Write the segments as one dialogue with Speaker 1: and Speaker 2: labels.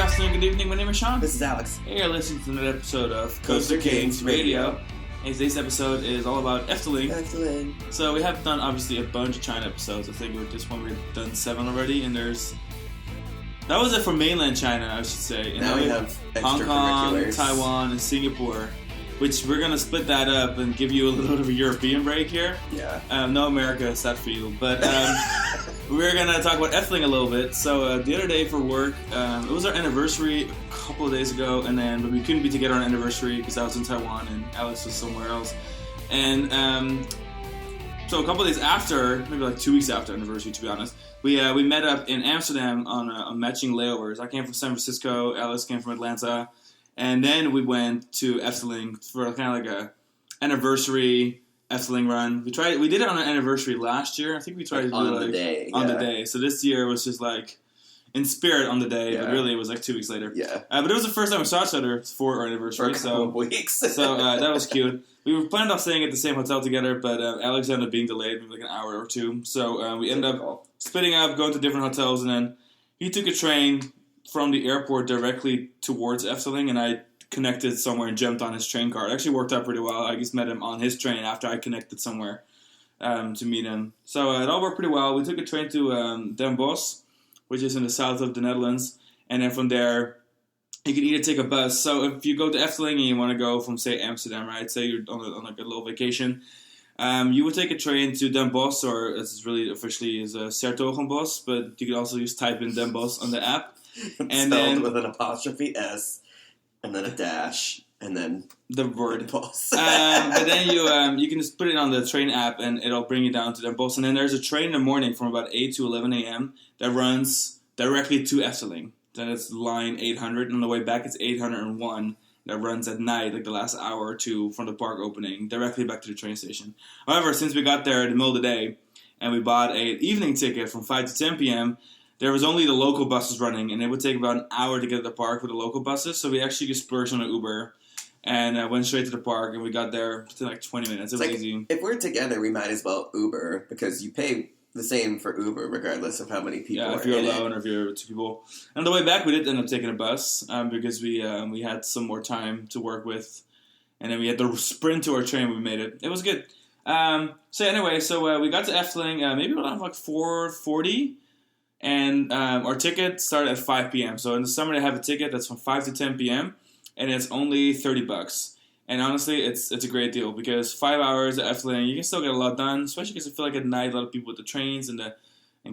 Speaker 1: afternoon, good evening. My name is Sean.
Speaker 2: This is Alex.
Speaker 1: Hey, you're listening to another episode of Coaster Kings Radio. And today's episode is all about Efteling.
Speaker 2: Efteling.
Speaker 1: So we have done, obviously, a bunch of China episodes. I think with this one we've done 7 already, and there's... That was it for mainland China, I should say. And
Speaker 2: now we have
Speaker 1: Hong Kong, Taiwan, and Singapore, which we're going to split that up and give you a little bit of a European break here.
Speaker 2: Yeah.
Speaker 1: No America, sad for you. But we're going to talk about Efteling a little bit. So the other day for work, it was our anniversary a couple of days ago, but we couldn't be together on anniversary because I was in Taiwan and Alex was somewhere else. And so a couple of days after, maybe like 2 weeks after anniversary, to be honest, we met up in Amsterdam on matching layovers. I came from San Francisco, Alex came from Atlanta, and then we went to Efteling for kind of like a anniversary Efteling run. We did it on our anniversary last year. I think we tried to do it on the day. So this year was just like in spirit on the day, but really it was like 2 weeks later.
Speaker 2: Yeah.
Speaker 1: But it was the first time we saw each other for our anniversary.
Speaker 2: For a couple of weeks.
Speaker 1: So that was cute. We were planned on staying at the same hotel together, but Alex ended up being delayed, maybe like an hour or two. So we ended up splitting up, going to different hotels, and then he took a train from the airport directly towards Efteling, and I connected somewhere and jumped on his train car. It actually worked out pretty well. I just met him on his train after I connected somewhere to meet him. So it all worked pretty well. We took a train to Den Bosch, which is in the south of the Netherlands, and then from there you can either take a bus. So if you go to Efteling and you want to go from, say, Amsterdam, right? Say you're on like a little vacation, you would take a train to Den Bosch, or it's really officially is 's-Hertogenbosch, but you can also just type in Den Bosch on the app.
Speaker 2: And spelled with an apostrophe S, and then a dash, and then
Speaker 1: the word
Speaker 2: Bosch.
Speaker 1: But then you can just put it on the train app, and it'll bring you down to Den Bosch. And then there's a train in the morning from about 8 to 11 a.m. that runs directly to Efteling. Then it's line 800, and on the way back it's 801 that runs at night, like the last hour or two from the park opening, directly back to the train station. However, since we got there in the middle of the day, and we bought an evening ticket from 5 to 10 p.m., there was only the local buses running, and it would take about an hour to get to the park with the local buses, so we actually just splurged on an Uber, and went straight to the park, and we got there within like 20 minutes. It was easy.
Speaker 2: If we're together, we might as well Uber, because you pay the same for Uber regardless of how many people are in it.
Speaker 1: Yeah, if you're alone or if you're 2 people. And on the way back, we did end up taking a bus because we had some more time to work with. And then we had to sprint to our train. We made it. It was good. So we got to Efteling maybe around like 4:40. And our ticket started at 5 p.m. So in the summer, they have a ticket that's from 5 to 10 p.m. And it's only $30. And honestly, it's a great deal because 5 hours at Efteling, you can still get a lot done, especially because I feel like at night, a lot of people with the trains and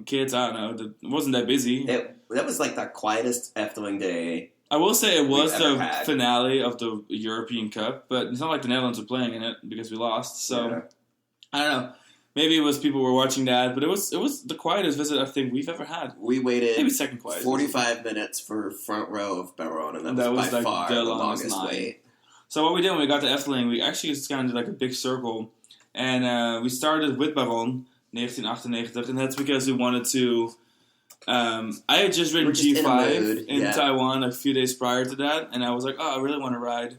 Speaker 1: kids, I don't know, it wasn't that busy.
Speaker 2: That was like the quietest Efteling day.
Speaker 1: I will say it was the finale of the European Cup, but it's not like the Netherlands were playing in it because we lost. So, I don't know. Maybe it was people were watching that, but it was the quietest visit I think we've ever had.
Speaker 2: We waited
Speaker 1: maybe second quietest
Speaker 2: 45 minutes for front row of Baron, and that was by far the longest wait.
Speaker 1: So what we did when we got to Efteling, we actually just kind of did like a big circle. And we started with Baron, 1998. And that's because we wanted to... I had just ridden G5 in Taiwan a few days prior to that. And I was like, I really want to ride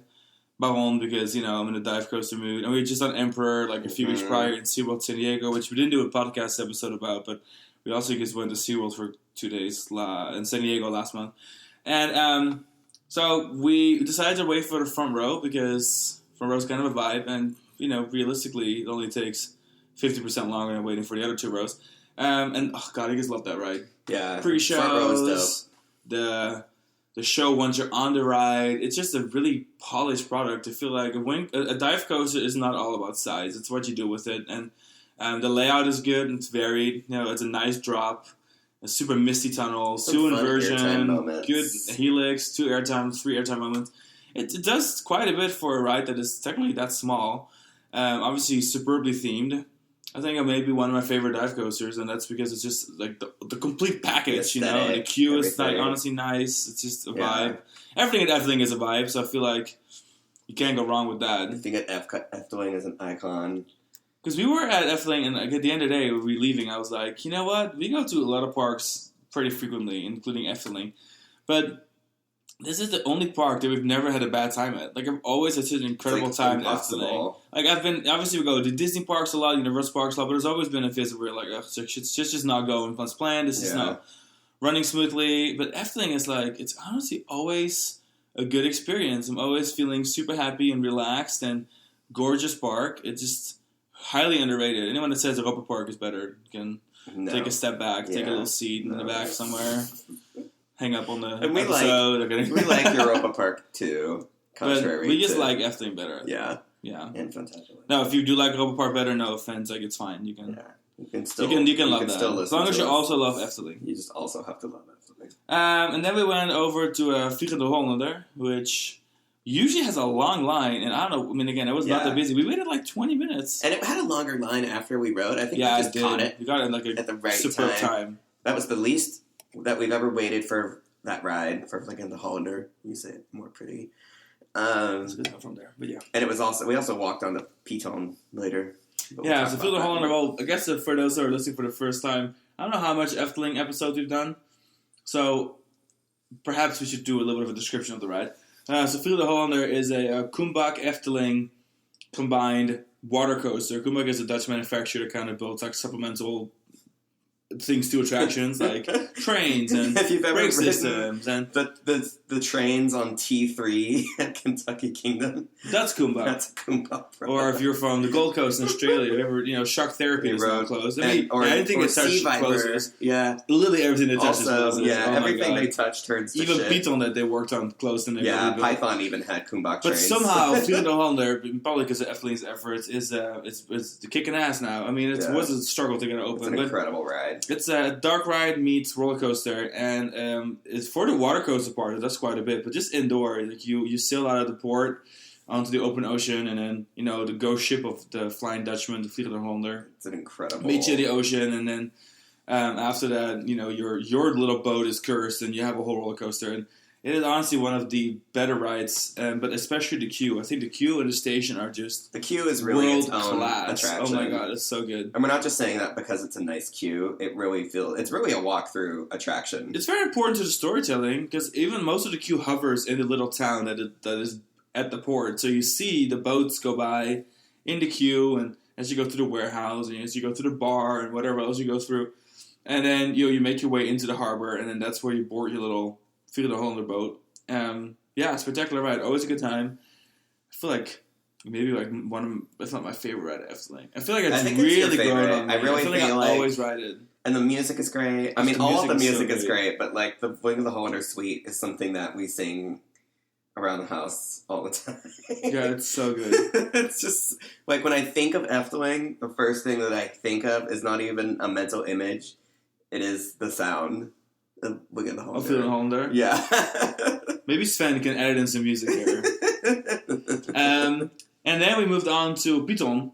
Speaker 1: Baron because, I'm in a dive coaster mood. And we had just done Emperor like a few weeks prior in SeaWorld San Diego, which we didn't do a podcast episode about. But we also just went to SeaWorld for 2 days in San Diego last month. And... So we decided to wait for the front row because front row is kind of a vibe, and realistically, it only takes 50% longer than waiting for the other 2 rows. And oh god, I just love that ride.
Speaker 2: Yeah,
Speaker 1: pre-shows,
Speaker 2: front row is
Speaker 1: dope. The show once you're on the ride, it's just a really polished product. I feel like a dive coaster is not all about size; it's what you do with it, and the layout is good and it's varied. It's a nice drop. A super misty tunnel, 2 inversion, good helix, 2 airtime, 3 airtime moments. It does quite a bit for a ride that is technically that small. Obviously, superbly themed. I think it may be one of my favorite dive coasters, and that's because it's just like the complete package. The queue is like honestly nice. It's just a vibe. Everything at Efteling is a vibe, so I feel like you can't go wrong with that.
Speaker 2: I think Efteling is an icon.
Speaker 1: Because we were at Efteling, and at the end of the day, we were leaving. I was like, you know what? We go to a lot of parks pretty frequently, including Efteling. But this is the only park that we've never had a bad time at. Like, I've always had such an incredible time at Efteling. Like, obviously we go to Disney parks a lot, Universal parks a lot, but there's always been a visit where like, it's just not going as planned. This is not. running smoothly. But Efteling is like, it's honestly always a good experience. I'm always feeling super happy and relaxed and gorgeous park. It's just highly underrated. Anyone that says Europa Park is better can take a step back, take a little seat in the back somewhere, hang up on the episode.
Speaker 2: We like Europa Park too.
Speaker 1: But we just like Efteling better.
Speaker 2: Yeah.
Speaker 1: And
Speaker 2: fantastic.
Speaker 1: Now, if you do like Europa Park better, no offense, like it's fine. You can.
Speaker 2: Yeah. You can still
Speaker 1: love that. As long as you also love Efteling.
Speaker 2: You just also have to love Efteling.
Speaker 1: And then we went over to Vliegende Hollander, which usually has a long line. And I don't know, I mean, again, it was not that busy. We waited like 20 minutes.
Speaker 2: And it had a longer line after we rode. I think we just caught it.
Speaker 1: We got it like
Speaker 2: at the right
Speaker 1: time.
Speaker 2: That was the least that we've ever waited for that ride, for Vliegende Hollander. You say it more pretty.
Speaker 1: It's good from there, but yeah.
Speaker 2: And it was we also walked on the Piton later.
Speaker 1: Yeah, so Vliegende Hollander, well, I guess for those that are listening for the first time, I don't know how much Efteling episodes we've done, so perhaps we should do a little bit of a description of the ride. So Vliegende Hollander is a Kumbak Efteling combined water coaster. Kumbak is a Dutch manufacturer that kind of builds like supplemental things to attractions like trains and brake systems and
Speaker 2: the trains on T3 at Kentucky Kingdom.
Speaker 1: That's Kumbak.
Speaker 2: That's Kumbak.
Speaker 1: Or if you're from the Gold Coast in Australia, Shock Therapy is now closed. I mean, anything that touches closes.
Speaker 2: Yeah,
Speaker 1: literally everything that touches
Speaker 2: closes. Yeah,
Speaker 1: everything
Speaker 2: they touch turns to
Speaker 1: even
Speaker 2: shit.
Speaker 1: Piton that they worked on closed and
Speaker 2: Python even had Kumbak trains.
Speaker 1: But somehow Vliegende Hollander, probably because of Efteling's efforts, is kicking ass now. I mean, it was a struggle to get it open.
Speaker 2: It's an incredible ride.
Speaker 1: It's a dark ride meets roller coaster, and it's for the water coaster part. That's quite a bit, but just indoor, like you sail out of the port onto the open ocean, and then the ghost ship of the Flying Dutchman, the Vliegende Hollander.
Speaker 2: It's an incredible.
Speaker 1: Meets you in the ocean, and then after that, your little boat is cursed, and you have a whole roller coaster. And it is honestly one of the better rides, but especially the queue. I think the queue and the station are just
Speaker 2: the queue is really
Speaker 1: world
Speaker 2: its own
Speaker 1: class.
Speaker 2: attraction.
Speaker 1: Oh my god, it's so good.
Speaker 2: And we're not just saying that because it's a nice queue. It's really a walk-through attraction.
Speaker 1: It's very important to the storytelling because even most of the queue hovers in the little town that is at the port. So you see the boats go by in the queue, and as you go through the warehouse, and as you go through the bar, and whatever else you go through, and then you make your way into the harbor, and then that's where you board your little Vliegende Hollander boat. Spectacular ride. Always a good time. I feel like maybe like if not my favorite ride at Efteling. I feel like it's really grown on me. I feel like I always ride it.
Speaker 2: And the music is great. I mean, all of the music is great, but like the Vliegende Hollander suite is something that we sing around the house all the time.
Speaker 1: Yeah, it's so good.
Speaker 2: It's just like when I think of Efteling, the first thing that I think of is not even a mental image. It is the sound. Look at the Hollander.
Speaker 1: Vliegende Hollander?
Speaker 2: Yeah.
Speaker 1: Maybe Sven can edit in some music here. And then we moved on to Piton.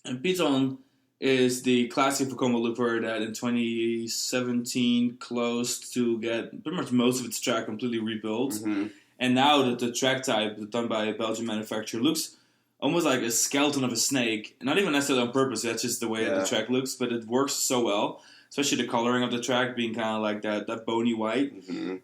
Speaker 1: And Piton is the classic Vekoma Looper that in 2017 closed to get pretty much most of its track completely rebuilt.
Speaker 2: Mm-hmm.
Speaker 1: And now that the track type done by a Belgian manufacturer looks almost like a skeleton of a snake. Not even necessarily on purpose, that's just the way the track looks, but it works so well. Especially the coloring of the track being kind of like that bony white.
Speaker 2: Mm-hmm.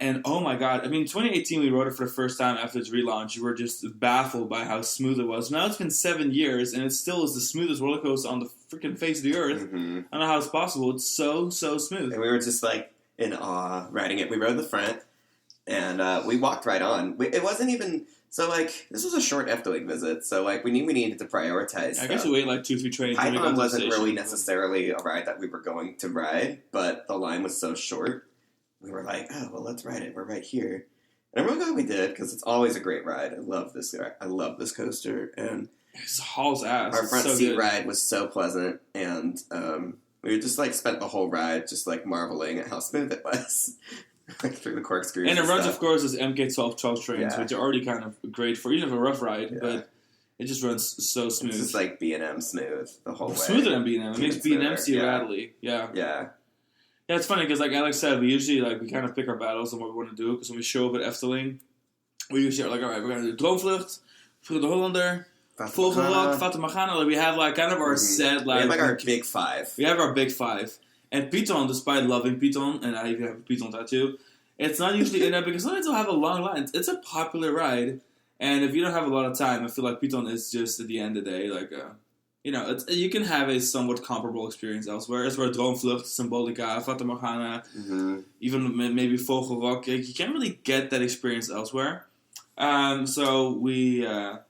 Speaker 1: And oh my god, I mean, 2018 we rode it for the first time after its relaunch. You were just baffled by how smooth it was. Now it's been 7 years, and it still is the smoothest roller coaster on the freaking face of the earth.
Speaker 2: Mm-hmm.
Speaker 1: I don't know how it's possible. It's so smooth.
Speaker 2: And we were just like in awe riding it. We rode the front, and we walked right on. It wasn't even... So, like, this was a short Efteling visit, so, like, we needed to prioritize
Speaker 1: I guess we waited, like, 2-3 trains.
Speaker 2: Python wasn't really necessarily a ride that we were going to ride, but the line was so short, we were like, oh, well, let's ride it. We're right here. And I'm really glad we did, because it's always a great ride. I love this coaster, and...
Speaker 1: It hauls ass.
Speaker 2: Our front seat ride was so pleasant, and we just, like, spent the whole ride just, like, marveling at how smooth it was. Like through the corkscrews.
Speaker 1: And it runs, of course, as MK12 trains, which are already kind of great for even a rough ride, but it just runs so smooth.
Speaker 2: It's just like B&M smooth the whole way.
Speaker 1: Smoother than B&M. It makes B&M see rattly. Yeah.
Speaker 2: Yeah.
Speaker 1: Yeah, it's funny because, like Alex said, we usually we kind of pick our battles on what we want to do. Because when we show up at Efteling, we usually are like, all right, we're going to do Droomvlucht, Vliegende Hollander, Vogelrok, Fata Morgana. Like, we have like kind of our set. Like,
Speaker 2: we have like our big five.
Speaker 1: We have our big five. And Piton, despite loving Piton, and I even have a Piton tattoo, it's not usually in there because sometimes they'll have a long line. It's a popular ride, and if you don't have a lot of time, I feel like Piton is just at the end of the day like you can have a somewhat comparable experience elsewhere. As where Droomvlucht, Symbolica, Fata Morgana, even maybe Vogelrok, you can't really get that experience elsewhere. So we...
Speaker 2: you're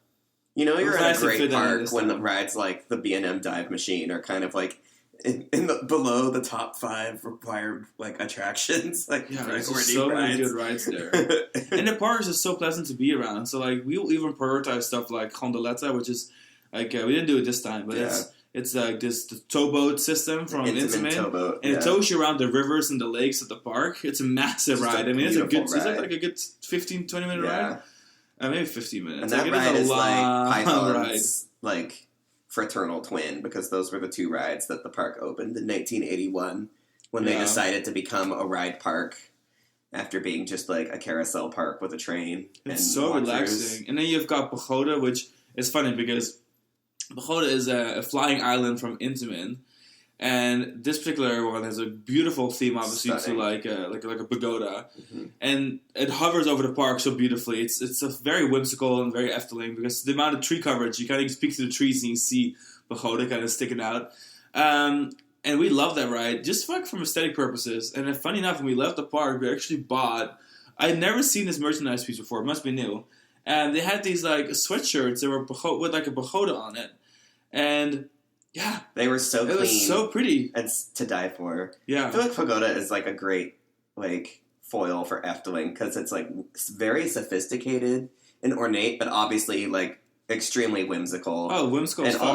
Speaker 2: in a great park when the rides like the B&M Dive Machine are kind of like below the top 5 required like attractions. Like
Speaker 1: there's so many good rides there, and the park is just so pleasant to be around. So like we'll even prioritize stuff like Gondoletta, which is like we didn't do it this time, but it's like the towboat system from Intamin,
Speaker 2: towboat,
Speaker 1: and it tows you around the rivers and the lakes at the park. It's a massive ride. I mean, it's a good. Is it like a good 15-20 minute ride? Maybe 15 minutes.
Speaker 2: And that ride is like Python's
Speaker 1: ride.
Speaker 2: Fraternal twin, because those were the 2 rides that the park opened in 1981 when they decided to become a ride park after being just like a carousel park with a train.
Speaker 1: It's so relaxing. And then you've got Pagoda, which is funny because Pagoda is a flying island from Intamin. And this particular one has a beautiful theme, obviously, to like a pagoda, and it hovers over the park so beautifully. It's a very whimsical and very Efteling because the amount of tree coverage, you kind of speak to the trees and you see pagoda kind of sticking out. And we love that ride just from aesthetic purposes. And funny enough, when we left the park, we actually bought. I had never seen this merchandise piece before. It must be new. And they had these like sweatshirts that were with like a pagoda on it, and. Yeah.
Speaker 2: They were so clean.
Speaker 1: It was so pretty.
Speaker 2: It's to die for.
Speaker 1: Yeah.
Speaker 2: I feel like Pagoda is like a great like foil for Efteling because it's like very sophisticated and ornate, but obviously like extremely whimsical.
Speaker 1: Oh, whimsical
Speaker 2: and
Speaker 1: fun.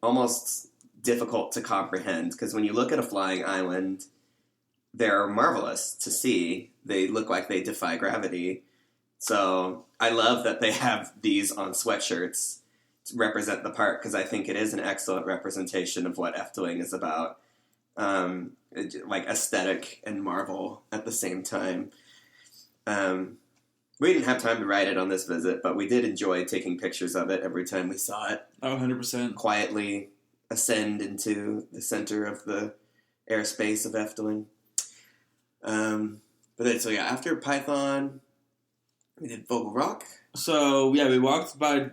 Speaker 2: almost difficult to comprehend because when you look at a flying island, they're marvelous to see. They look like they defy gravity. So I love that they have these on sweatshirts to represent the park because I think it is an excellent representation of what Efteling is about, like aesthetic and marvel at the same time. We didn't have time to ride it on this visit, but we did enjoy taking pictures of it every time we saw it.
Speaker 1: Oh, 100%.
Speaker 2: Quietly ascend into the center of the airspace of Efteling. After Python, we did Vogelrok.
Speaker 1: So, we walked by...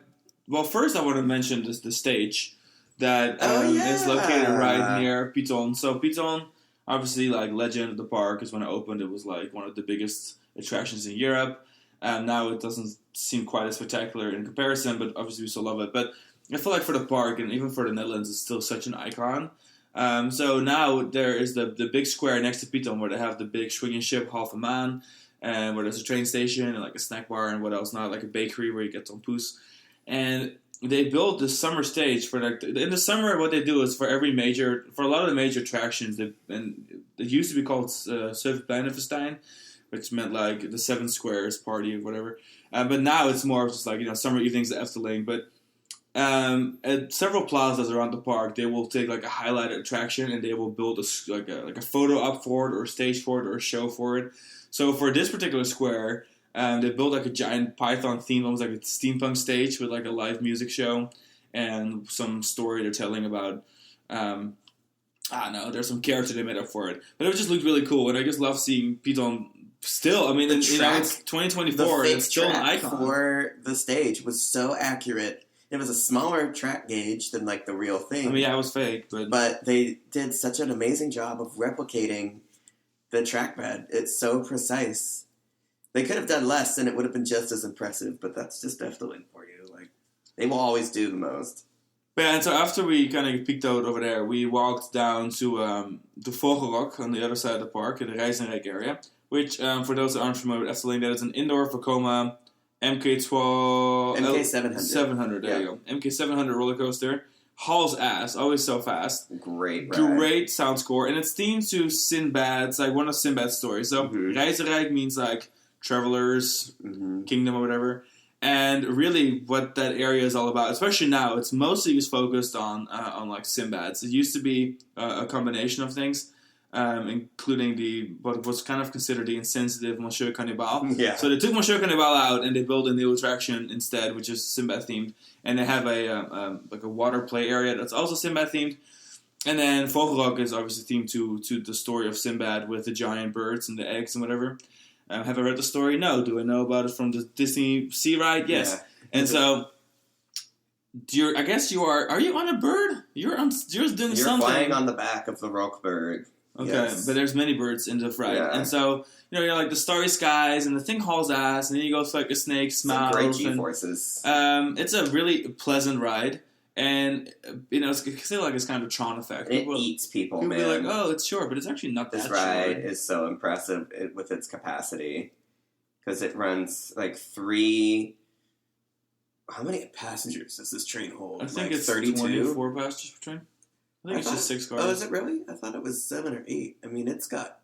Speaker 1: Well, first I want to mention the stage that is located right near Python. So Python, obviously, like legend of the park, is when it opened. It was like one of the biggest attractions in Europe. Now it doesn't seem quite as spectacular in comparison, but obviously we still love it. But I feel like for the park and even for the Netherlands, it's still such an icon. So now there is the big square next to Python where they have the big swinging ship, Halve Maan, and where there's a train station and like a snack bar and what else not, like a bakery where you get tompoes. And they built this summer stage for like in the summer. What they do is for a lot of the major attractions, it used to be called Zevenpijnenfestijn, which meant like the 7 squares party or whatever. But now it's more just like summer evenings at Efteling. But at several plazas around the park, they will take like a highlighted attraction and they will build a photo op for it or a stage for it or a show for it. So for this particular square. They built like a giant Python theme, almost like a steampunk stage with like a live music show and some story they're telling about. I don't know, there's some character they made up for it, but it just looked really cool. And I just love seeing Python still. I mean, it's 2024 and it's still an icon.
Speaker 2: For the stage was so accurate. It was a smaller track gauge than like the real thing.
Speaker 1: I mean, yeah, it was fake,
Speaker 2: but they did such an amazing job of replicating the trackbed. It's so precise. They could have done less, and it would have been just as impressive. But that's just Efteling for you. Like they will always do the most.
Speaker 1: Yeah, and so after we kind of peeked out over there, we walked down to the Vogelrok on the other side of the park, in the Reizenrijk area. Which, for those that aren't familiar with Efteling, that is an indoor Vekoma
Speaker 2: MK700.
Speaker 1: 700. There you go. MK700 roller coaster. Hauls ass, always so fast.
Speaker 2: Great ride.
Speaker 1: Great sound score, and it's themed to Sinbad's, like one of Sinbad's stories. So Reizenrijk means like travelers, kingdom or whatever. And really what that area is all about, especially now, it's mostly just focused on like Sinbad's. It used to be a combination of things, including what was kind of considered the insensitive Monsieur Cannibal.
Speaker 2: Yeah.
Speaker 1: So they took Monsieur Cannibal out and they built a new attraction instead, which is Sinbad themed. And they have a water play area that's also Sinbad themed. And then Vogelrok is obviously themed to the story of Sinbad with the giant birds and the eggs and whatever. Have I read the story? No. Do I know about it from the Disney Sea Ride? Yes. Yeah. And so I guess you are. Are you on a bird? You're doing
Speaker 2: You're
Speaker 1: something.
Speaker 2: flying on the back of the Rockberg.
Speaker 1: Okay,
Speaker 2: Yes.
Speaker 1: but there's many birds in the ride,
Speaker 2: Yeah.
Speaker 1: and so you're like the starry skies, and the thing hauls ass, and then you go through like a snake smiles.
Speaker 2: Some great G-forces.
Speaker 1: It's a really pleasant ride, and it's still like it's kind of a Tron effect.
Speaker 2: It eats people,
Speaker 1: People
Speaker 2: man.
Speaker 1: be like, oh, it's short, but it's actually not
Speaker 2: This
Speaker 1: that
Speaker 2: ride
Speaker 1: short.
Speaker 2: is so impressive with its capacity because it runs like 3. How many passengers does this train hold?
Speaker 1: I think
Speaker 2: like
Speaker 1: it's
Speaker 2: 32?
Speaker 1: 24 passengers per train. I think it's just 6 cars.
Speaker 2: Oh, is it really? I thought it was 7 or 8. I mean, it's got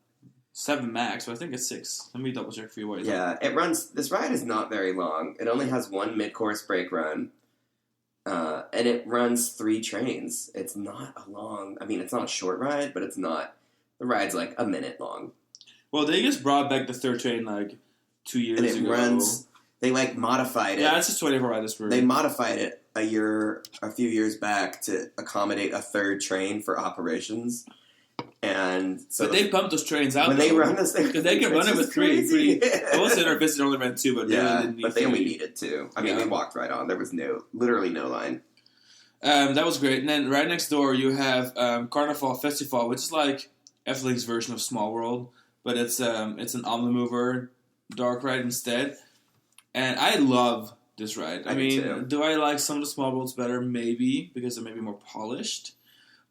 Speaker 1: 7 max, but I think it's 6. Let me double check for you.
Speaker 2: it runs. This ride is not very long. It only has 1 mid-course brake run, and it runs 3 trains. It's not a long. I mean, it's not a short ride, but it's not. The ride's like a minute long.
Speaker 1: Well, they just brought back the 3rd train like 2 years
Speaker 2: and it
Speaker 1: ago.
Speaker 2: runs. They modified it.
Speaker 1: Yeah, it's just 24 ride this route.
Speaker 2: They modified it a few years back to accommodate a 3rd train for operations. And so
Speaker 1: but they pumped those trains out
Speaker 2: when they run this thing,
Speaker 1: because they can run it with 3. I will say our visit only ran 2, but they really didn't need
Speaker 2: but they
Speaker 1: 3.
Speaker 2: only needed 2. I mean, we walked right on. There was literally no line.
Speaker 1: That was great. And then right next door you have Carnival Festival, which is like Efteling's version of Small World, but it's an Omnimover dark ride instead. And I love this ride. I mean,
Speaker 2: too.
Speaker 1: Do I like some of the Small Worlds better? Maybe, because they're maybe more polished.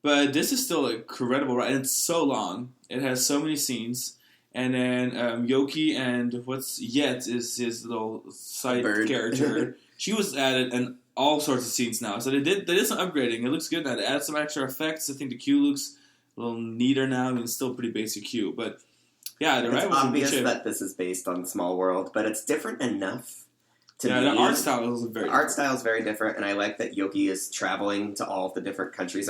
Speaker 1: But this is still an incredible ride. And it's so long. It has so many scenes. And then Yoki and what's Yet is his little side character. She was added in all sorts of scenes now. So they did some upgrading. It looks good now. They added some extra effects. I think the queue looks a little neater now. I mean, it's still pretty basic queue. But yeah, the ride was
Speaker 2: obvious
Speaker 1: in good shape.
Speaker 2: that this is based on Small World, but it's different enough to me.
Speaker 1: The art style is very
Speaker 2: art style is very different, and I like that Yoki is traveling to all of the different countries.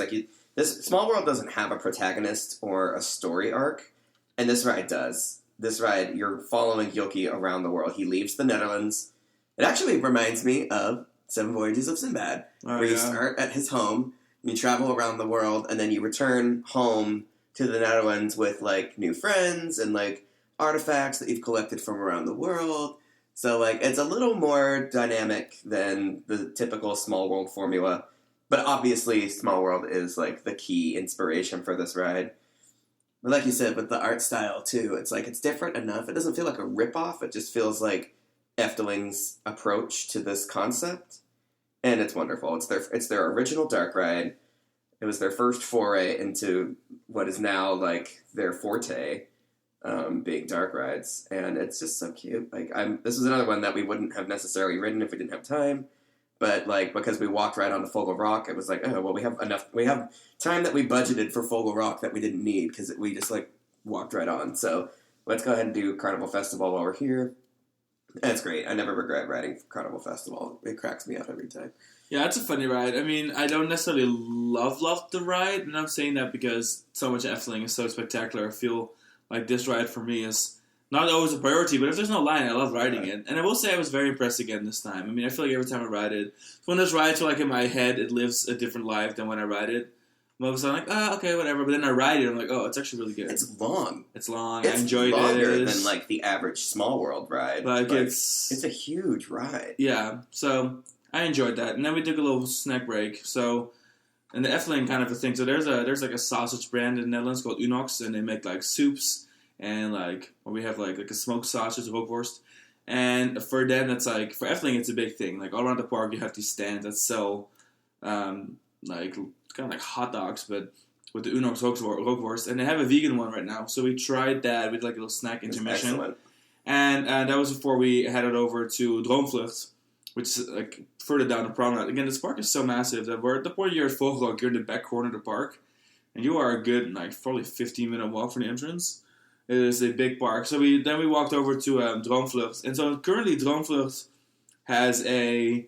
Speaker 2: This Small World doesn't have a protagonist or a story arc, and this ride does. This ride, you're following Yoki around the world. He leaves the Netherlands. It actually reminds me of 7 Voyages of Sinbad, where you start at his home, you travel around the world, and then you return home to the Netherlands with like new friends and like artifacts that you've collected from around the world. So like it's a little more dynamic than the typical Small World formula. But obviously Small World is like the key inspiration for this ride. But like you said, with the art style too, it's like it's different enough. It doesn't feel like a ripoff. It just feels like Efteling's approach to this concept. And it's wonderful. It's their original dark ride. It was their first foray into what is now like their forte, being dark rides, and it's just so cute. Like this is another one that we wouldn't have necessarily ridden if we didn't have time, but like because we walked right onto Fogel Rock, it was like, oh well, we have time that we budgeted for Fogel Rock that we didn't need because we just like walked right on. So let's go ahead and do Carnival Festival while we're here. That's great. I never regret riding Carnival Festival. It cracks me up every time.
Speaker 1: Yeah, it's a funny ride. I mean, I don't necessarily love the ride, and I'm saying that because so much Efteling is so spectacular. I feel like this ride for me is not always a priority, but if there's no line, I love riding it. And I will say I was very impressed again this time. I mean, I feel like every time I ride it, when there's rides where like in my head it lives a different life than when I ride it. I'm always like, okay, whatever. But then I ride it, I'm like, oh, it's actually really good.
Speaker 2: It's long.
Speaker 1: It's long.
Speaker 2: It's
Speaker 1: I enjoyed it.
Speaker 2: longer than like the average Small World ride.
Speaker 1: Like
Speaker 2: it's a huge ride.
Speaker 1: Yeah, so I enjoyed that. And then we took a little snack break. So, and the Efteling kind of a thing. So there's like a sausage brand in the Netherlands called Unox, and they make like soups and like, or we have like a smoked sausage, rookworst. And for them, that's like, for Efteling, it's a big thing. Like all around the park, you have these stands that sell like kind of like hot dogs, but with the Unox rookworst. And they have a vegan one right now. So we tried that with like a little snack intermission.
Speaker 2: Excellent.
Speaker 1: And that was before we headed over to Droomvlucht, which is like further down the promenade. Again, this park is so massive that we're at the point you're at Vogelrok, you're in the back corner of the park, and you are a good like probably 15-minute walk from the entrance. It is a big park. So we walked over to Droomvlucht, and so currently Droomvlucht has a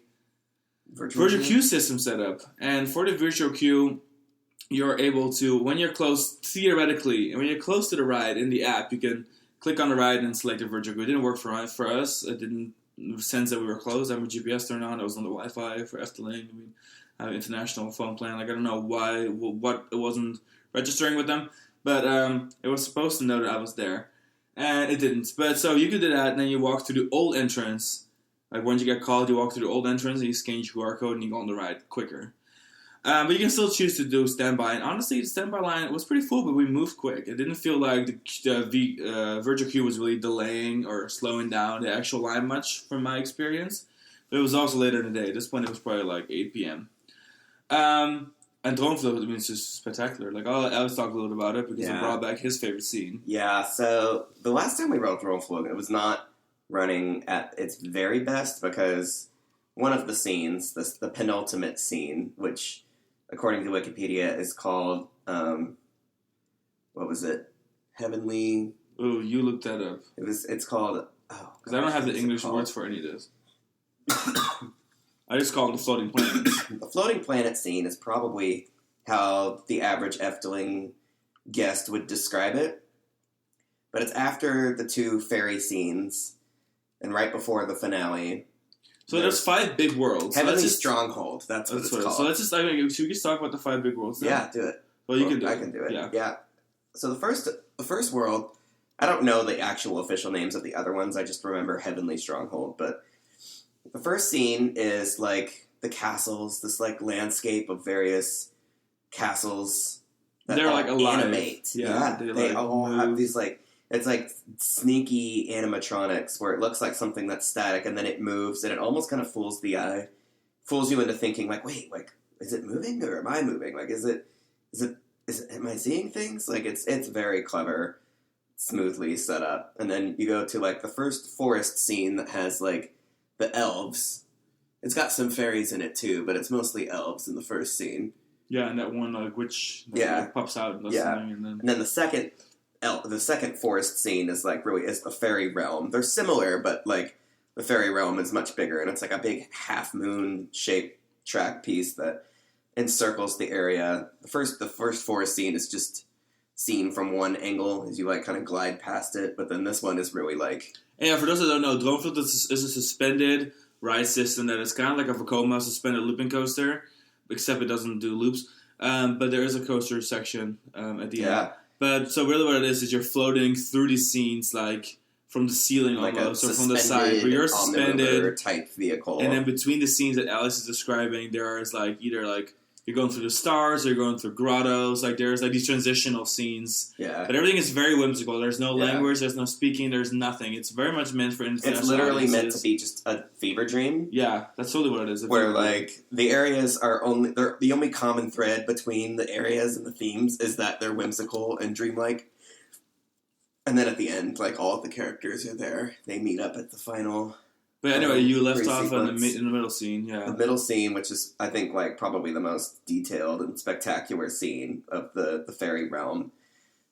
Speaker 1: virtual queue system set up, and for the virtual queue, you're able to, when you're close theoretically, and when you're close to the ride in the app, you can click on the ride and select a virtual queue. It didn't work for us. It didn't sense that we were close. I have a GPS turned on. I was on the Wi-Fi for Efteling. I have an international phone plan. Like I don't know what it wasn't registering with them, but it was supposed to know that I was there, and it didn't. But so you could do that, and then you walk to the old entrance, Like, once you get called, you walk through the old entrance, and you scan your QR code, and you go on the ride quicker. But you can still choose to do standby. And honestly, the standby line was pretty full, but we moved quick. It didn't feel like the virtual queue was really delaying or slowing down the actual line much, from my experience. But it was also later in the day. At this point, it was probably like 8 p.m. And Droomvlucht, I mean, it's just spectacular. Like, I'll let Alex talk a little bit about it, because he brought back his favorite scene.
Speaker 2: Yeah, so the last time we rode Droomvlucht, it was not running at its very best, because one of the scenes, the penultimate scene, which, according to Wikipedia, is called, what was it? Heavenly...
Speaker 1: Ooh, you looked that up.
Speaker 2: It's called...
Speaker 1: Because I don't have the English words for any of this. I just call it the floating planet.
Speaker 2: The floating planet scene is probably how the average Efteling guest would describe it. But it's after the 2 fairy scenes, and right before the finale.
Speaker 1: So there's 5 big worlds.
Speaker 2: Heavenly Stronghold, that's what it's called.
Speaker 1: So let's just, should we just talk about the 5 big worlds now?
Speaker 2: Yeah, do it.
Speaker 1: Well, you can do it.
Speaker 2: I can do it.
Speaker 1: Yeah.
Speaker 2: So the first world, I don't know the actual official names of the other ones, I just remember Heavenly Stronghold, but the first scene is, like, the castles, this, like, landscape of various castles that
Speaker 1: they're, like, alive.
Speaker 2: Animate.
Speaker 1: Yeah,
Speaker 2: they all have these, like, it's like sneaky animatronics where it looks like something that's static and then it moves and it almost kind of fools the eye. Fools you into thinking, like, wait, like, is it moving or am I moving? Like, am I seeing things? Like, it's very clever, smoothly set up. And then you go to, like, the first forest scene that has, like, the elves. It's got some fairies in it too, but it's mostly elves in the first scene.
Speaker 1: Yeah, and that one, like, witch like, pops out and does something. And
Speaker 2: then the second forest scene is, like, really is a fairy realm. They're similar, but, like, the fairy realm is much bigger, and it's like a big half-moon shaped track piece that encircles the area. The first forest scene is just seen from one angle as you, like, kind of glide past it, but then this one is really, like...
Speaker 1: Yeah, for those that don't know, Droomvlucht is a suspended ride system that is kind of like a Vekoma suspended looping coaster, except it doesn't do loops. But there is a coaster section at the end. But so really what it is you're floating through these scenes, like, from the ceiling
Speaker 2: like
Speaker 1: almost, or from the side, where you're suspended.
Speaker 2: Type vehicle.
Speaker 1: And then between the scenes that Alex is describing, there is, like, either, like, you're going through the stars, or you're going through grottos, like, there's, like, these transitional scenes.
Speaker 2: Yeah.
Speaker 1: But everything is very whimsical. There's no language, there's no speaking, there's nothing. It's very much meant for international
Speaker 2: It's literally
Speaker 1: audiences.
Speaker 2: meant to be just a fever dream.
Speaker 1: Yeah, that's totally what it is.
Speaker 2: Where, like, the areas are the only common thread between the areas and the themes is that they're whimsical and dreamlike. And then at the end, like, all of the characters are there. They meet up at the final...
Speaker 1: But anyway, you left off in the middle scene, yeah.
Speaker 2: The middle scene, which is, I think, like, probably the most detailed and spectacular scene of the fairy realm.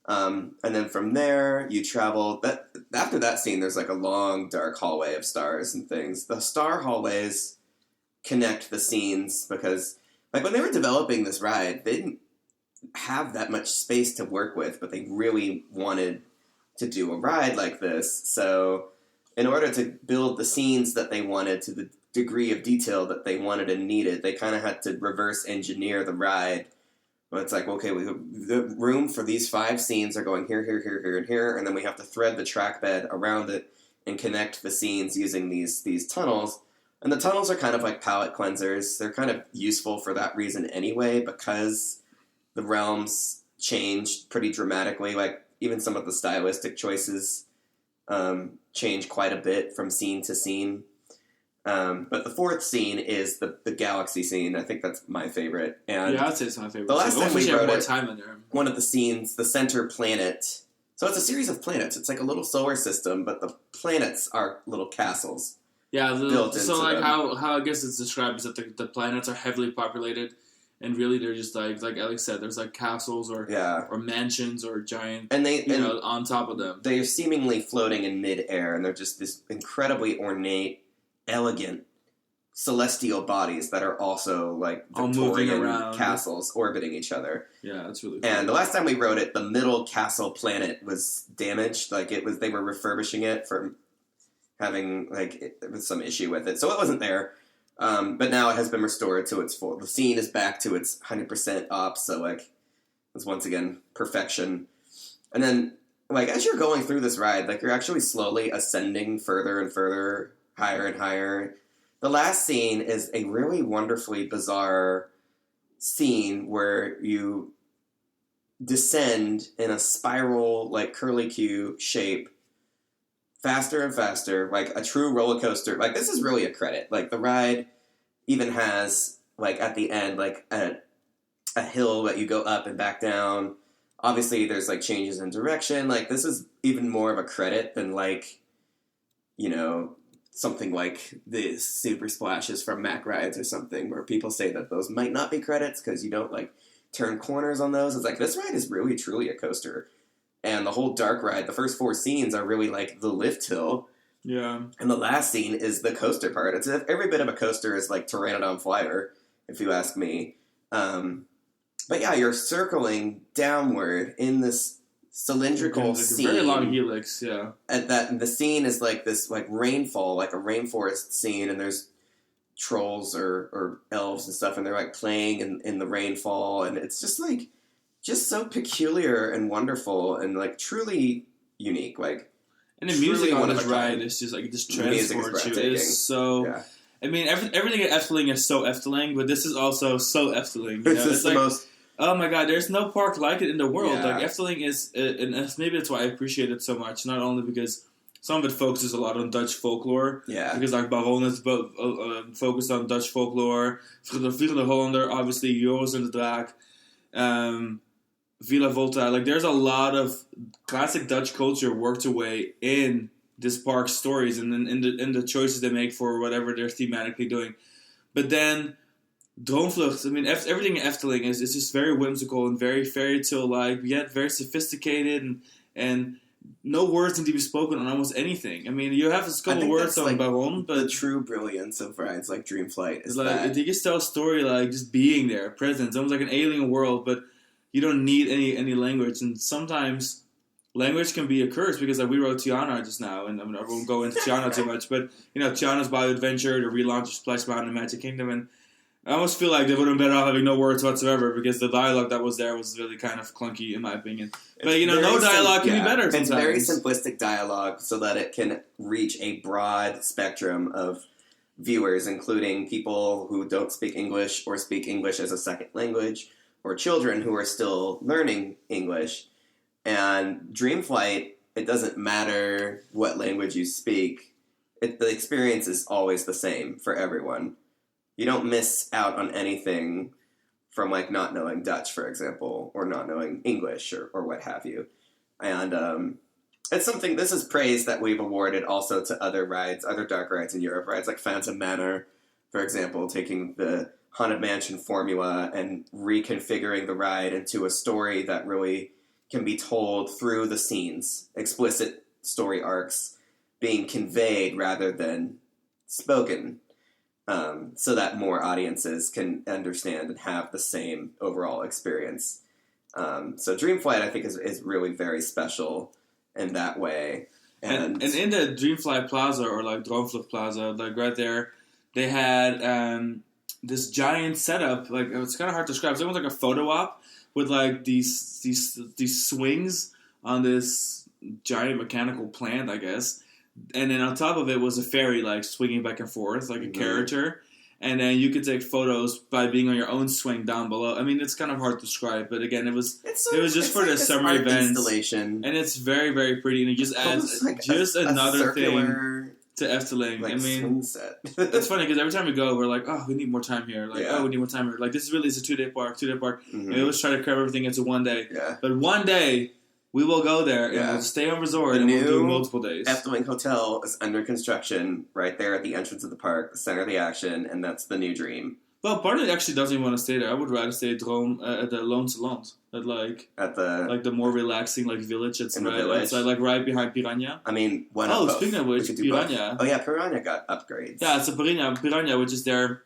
Speaker 2: And then from there, you travel... After that scene, there's, like, a long, dark hallway of stars and things. The star hallways connect the scenes because, like, when they were developing this ride, they didn't have that much space to work with, but they really wanted to do a ride like this, so... In order to build the scenes that they wanted to the degree of detail that they wanted and needed, they kind of had to reverse engineer the ride. But it's like, okay, the room for these 5 scenes are going here, here, here, here, and here, and then we have to thread the track bed around it and connect the scenes using these tunnels. And the tunnels are kind of like palette cleansers. They're kind of useful for that reason anyway, because the realms changed pretty dramatically. Like, even some of the stylistic choices change quite a bit from scene to scene. But the fourth scene is the galaxy scene. I think that's my favorite. And
Speaker 1: yeah, I'd say it's my favorite.
Speaker 2: The last time we wrote
Speaker 1: more
Speaker 2: it,
Speaker 1: time in there.
Speaker 2: One of the scenes, the center planet. So it's a series of planets. It's like a little solar system, but the planets are little castles.
Speaker 1: Yeah,
Speaker 2: built
Speaker 1: so
Speaker 2: into
Speaker 1: like
Speaker 2: them.
Speaker 1: how I guess it's described is that the planets are heavily populated, and really they're just like Alex said, there's like castles or mansions or giant on top of them.
Speaker 2: They're seemingly floating in mid-air, and they're just this incredibly ornate, elegant, celestial bodies that are also like Victorian castles orbiting each other.
Speaker 1: Yeah, that's really cool.
Speaker 2: And the last time we wrote it, the middle castle planet was damaged. Like they were refurbishing it from having there was some issue with it, so it wasn't there. But now it has been restored to its full. The scene is back to its 100% up, so it's once again perfection. And then as you're going through this ride, you're actually slowly ascending further and further higher and higher. The last scene is a really wonderfully bizarre scene where you descend in a spiral, like curlicue shape, faster and faster, like a true roller coaster. Like, this is really a credit. Like, the ride even has, like, at the end, like, a hill that you go up and back down. Obviously, there's, like, changes in direction. Like, this is even more of a credit than, like, you know, something like the Super Splashes from Mack Rides or something, where people say that those might not be credits because you don't, like, turn corners on those. It's like, this ride is really, truly a coaster. And the whole dark ride, the first 4 scenes are really like the lift hill.
Speaker 1: Yeah.
Speaker 2: And the last scene is the coaster part. It's every bit of a coaster is like Pteranodon Flyer, if you ask me. But yeah, you're circling downward in this cylindrical scene.
Speaker 1: A very long helix, yeah.
Speaker 2: The scene is like this like rainfall, like a rainforest scene, and there's trolls or elves and stuff, and they're like playing in the rainfall, and it's just like so peculiar and wonderful and like truly unique. Like,
Speaker 1: and the music on this ride is just like, it just transports you. It is so. Yeah. I mean, everything at Efteling is so Efteling, but this is also so Efteling. You know? It's like, most. Oh my God, there's no park like it in the world. Yeah. Like, Efteling is, and maybe that's why I appreciate it so much. Not only because some of it focuses a lot on Dutch folklore.
Speaker 2: Yeah.
Speaker 1: Because like Baron is focused on Dutch folklore. Vliegende Hollander, obviously, Joris and the Draak. Villa Volta. Like, there's a lot of classic Dutch culture worked away in this park's stories and in the choices they make for whatever they're thematically doing. But then Droomvlucht, I mean, everything in Efteling is just very whimsical and very fairy tale-like, yet very sophisticated, and no words need to be spoken on almost anything. I mean, you have a couple words on like Baron, but
Speaker 2: the true brilliance of rides like Dream Flight is
Speaker 1: like
Speaker 2: that
Speaker 1: they just tell a story like just being there, present. It's almost like an alien world, but you don't need any language. And sometimes language can be a curse because like we wrote Tiana just now, and I won't go into Tiana too much, but you know, Tiana's Bio Adventure, the relaunch of Splash Mountain and Magic Kingdom, and I almost feel like they would have been better off having no words whatsoever because the dialogue that was there was really kind of clunky in my opinion. But you know, no dialogue can be better sometimes.
Speaker 2: It's very simplistic dialogue so that it can reach a broad spectrum of viewers, including people who don't speak English or speak English as a second language, or children who are still learning English. And Dream Flight, it doesn't matter what language you speak. The experience is always the same for everyone. You don't miss out on anything from, like, not knowing Dutch, for example, or not knowing English or what have you. And it's something, this is praise that we've awarded also to other rides, other dark rides in Europe, rides like Phantom Manor, for example, taking the Haunted Mansion formula and reconfiguring the ride into a story that really can be told through the scenes, explicit story arcs being conveyed rather than spoken. So that more audiences can understand and have the same overall experience. So Dream Flight, I think, is really very special in that way.
Speaker 1: And in the Dream Flight Plaza, or like Droomvlucht Plaza, like right there, they had this giant setup. Like, it's kind of hard to describe. It's almost like a photo op with like these swings on this giant mechanical plant, I guess. And then on top of it was a ferry, like, swinging back and forth, like a character. And then you could take photos by being on your own swing down below. I mean, it's kind of hard to describe, but again, it was just for the summer events.
Speaker 2: Installation.
Speaker 1: And it's very, very pretty, and it just adds
Speaker 2: like
Speaker 1: another
Speaker 2: a
Speaker 1: thing to Efteling.
Speaker 2: Like,
Speaker 1: I mean,
Speaker 2: swing set.
Speaker 1: it's funny because every time we go, we're like, oh, we need more time here. Like, oh, we need more time here. Like, this really is a 2-day park.
Speaker 2: Mm-hmm.
Speaker 1: We always try to cram everything into one day.
Speaker 2: Yeah.
Speaker 1: But one day, we will go there, and we'll stay on resort, and we'll do multiple days.
Speaker 2: Efteling Hotel is under construction right there at the entrance of the park, the center of the action, and that's the new Dream.
Speaker 1: Well, part of it actually doesn't even want to stay there. I would rather stay at the Loon Salon, at the more relaxing like village. It's like right behind Piranha.
Speaker 2: I mean,
Speaker 1: speaking of which, Piranha.
Speaker 2: Oh yeah, Piranha got upgrades.
Speaker 1: Yeah, it's a Piranha, which is their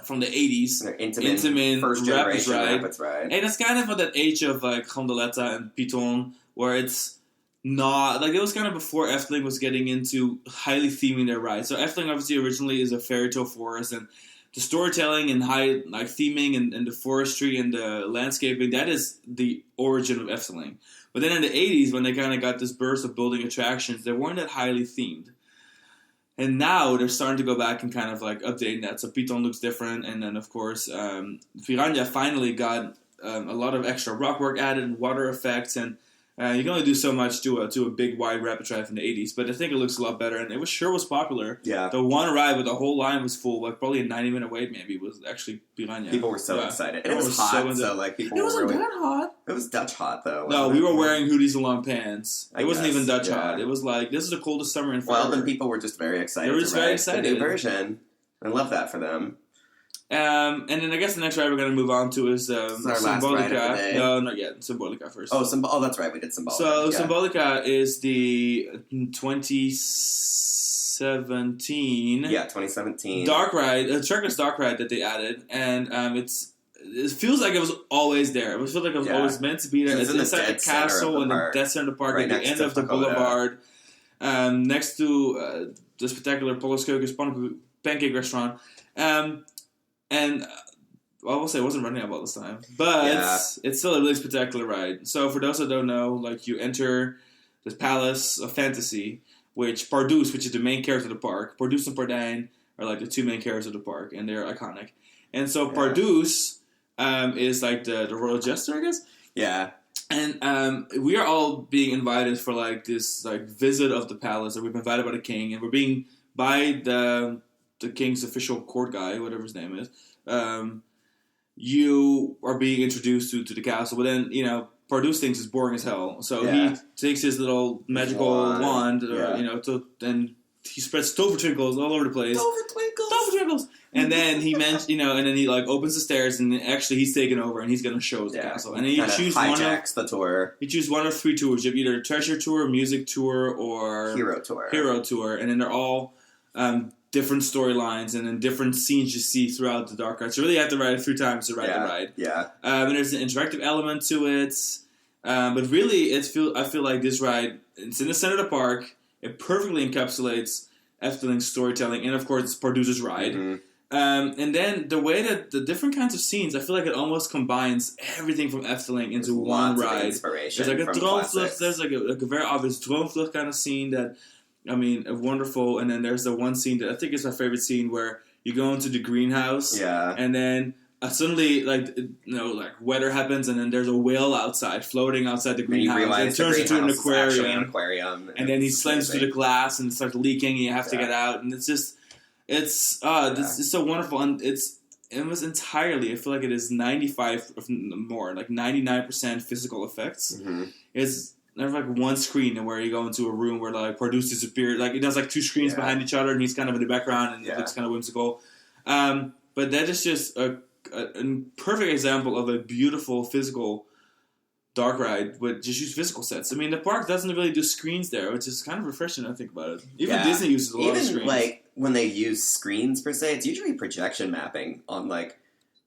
Speaker 1: from the 80s.
Speaker 2: Their Intamin first generation Rapids ride.
Speaker 1: And it's kind of at that age of like Gondoletta and Piton, where it's not like it was kind of before Efteling was getting into highly theming their rides. So Efteling obviously originally is a fairy tale forest, and the storytelling and high like theming and the forestry and the landscaping, that is the origin of Efteling. But then in the 80s, when they kind of got this burst of building attractions, they weren't that highly themed. And now they're starting to go back and kind of like update that. So Piton looks different. And then, of course, Piranha finally got a lot of extra rock work added and water effects. And you can only do so much to a big, wide rapid drive in the 80s. But I think it looks a lot better. And it was popular.
Speaker 2: Yeah.
Speaker 1: The one ride with the whole line was full, like probably a 90-minute wait maybe, was actually Piranha.
Speaker 2: People were so excited. And it was hot, so like people were
Speaker 1: really... It wasn't
Speaker 2: really...
Speaker 1: that hot.
Speaker 2: It was Dutch hot, though.
Speaker 1: No, we were wearing hoodies and long pants. It wasn't even Dutch
Speaker 2: yeah.
Speaker 1: hot. It was like, this is the coldest summer in forever.
Speaker 2: Well, then people were just very excited.
Speaker 1: They were just very excited.
Speaker 2: The new version. I love that for them.
Speaker 1: And then I guess the next ride we're going to move on to is
Speaker 2: Symbolica.
Speaker 1: No, not yet. Symbolica first.
Speaker 2: Oh, that's right. We did Symbolica.
Speaker 1: So Symbolica is the 2017.
Speaker 2: Yeah, 2017.
Speaker 1: Dark ride, a trackless dark ride that they added, and it feels like it was always there. It feels like it was always meant to be there. It's inside the castle and the dead center of the park,
Speaker 2: right
Speaker 1: at the end of the boulevard, next to the spectacular Polskeuken's pancake restaurant. And I will say it wasn't running up all this time, but it's still a really spectacular ride. So for those that don't know, like you enter this palace of fantasy, which Pardoes, which is the main character of the park, Pardoes and Pardijn are like the two main characters of the park, and they're iconic. And so Pardoes is like the royal jester, I guess.
Speaker 2: Yeah.
Speaker 1: And we are all being invited for like this like visit of the palace, or we've been invited by the king, and we're being by the king's official court guy, whatever his name is. You are being introduced to the castle, but then Pardoes thinks it's boring as hell, so he takes his little magical wand, and he spreads Tover Twinkles all over the place.
Speaker 2: Tover Twinkles.
Speaker 1: And then he and then he like opens the stairs, and actually he's taken over, and he's going to show us the castle. And then you choose
Speaker 2: the tour.
Speaker 1: You choose one of 3 tours. You have either treasure tour, music tour, or
Speaker 2: hero tour.
Speaker 1: And then they're all different storylines and then different scenes you see throughout the dark ride. So you really have to ride it 3 times to ride the ride.
Speaker 2: Yeah.
Speaker 1: And there's an interactive element to it. But really, I feel like this ride, it's in the center of the park. It perfectly encapsulates Efteling's storytelling, and of course, it's Pardoes' ride.
Speaker 2: Mm-hmm.
Speaker 1: And then the way that the different kinds of scenes, I feel like it almost combines everything from Efteling into one ride.
Speaker 2: Inspiration.
Speaker 1: There's like a droomvlucht. There's like a very obvious droomvlucht kind of scene that, wonderful. And then there's the one scene that I think is my favorite scene where you go into the greenhouse.
Speaker 2: Yeah.
Speaker 1: And then suddenly, weather happens, and then there's a whale outside, floating outside the greenhouse. And it turns into an aquarium. And then he slams through the glass, and it starts leaking, and you have to get out. And it's just, this is so wonderful. And it was entirely, I feel like it is 95 more, like 99% physical effects.
Speaker 2: Mm-hmm.
Speaker 1: There's like one screen where you go into a room where like Pardoes disappeared. Like it does like 2 screens behind each other, and he's kind of in the background, and it looks kind of whimsical. But that is just a perfect example of a beautiful physical dark ride with just use physical sets. I mean, the park doesn't really do screens there, which is kind of refreshing when I think about it. Even Disney uses a lot of screens.
Speaker 2: Even like when they use screens per se, it's usually projection mapping on like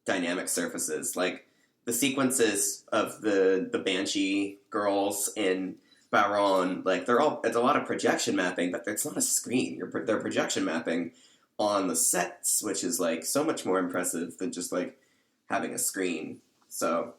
Speaker 2: dynamic surfaces. Like the sequences of the Banshee girls in Baron, like it's a lot of projection mapping, but it's not a screen. They're projection mapping on the sets, which is like so much more impressive than just like having a screen. So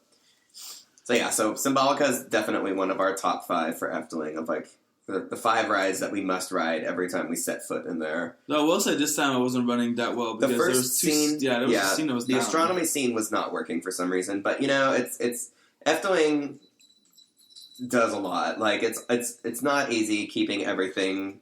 Speaker 2: Symbolica is definitely one of our top 5 for Efteling of like the 5 rides that we must ride every time we set foot in there.
Speaker 1: No, I will say this time I wasn't running that well because
Speaker 2: the first scene,
Speaker 1: there was a scene that was down.
Speaker 2: The astronomy scene was not working for some reason, but it's Efteling does a lot. Like it's not easy keeping everything.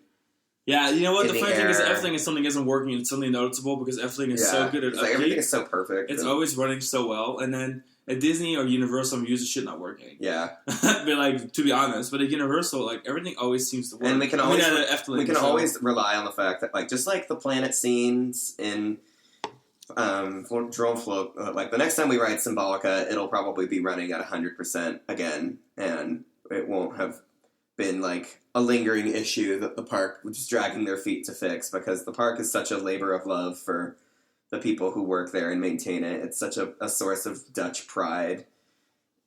Speaker 1: Yeah, you know what? The funny thing is, Efteling is something isn't working. It's something noticeable because Efteling is so good at upkeep.
Speaker 2: Everything is so perfect.
Speaker 1: It's always running so well, and then at Disney or Universal, I'm used to shit not working.
Speaker 2: Yeah,
Speaker 1: but like to be honest, but at Universal, like everything always seems to work.
Speaker 2: And we can always rely on the fact that like just like the planet scenes in Droomvlucht, like the next time we ride Symbolica, it'll probably be running at 100% again, and it won't have been like a lingering issue that the park was just dragging their feet to fix, because the park is such a labor of love for the people who work there and maintain it. It's such a source of Dutch pride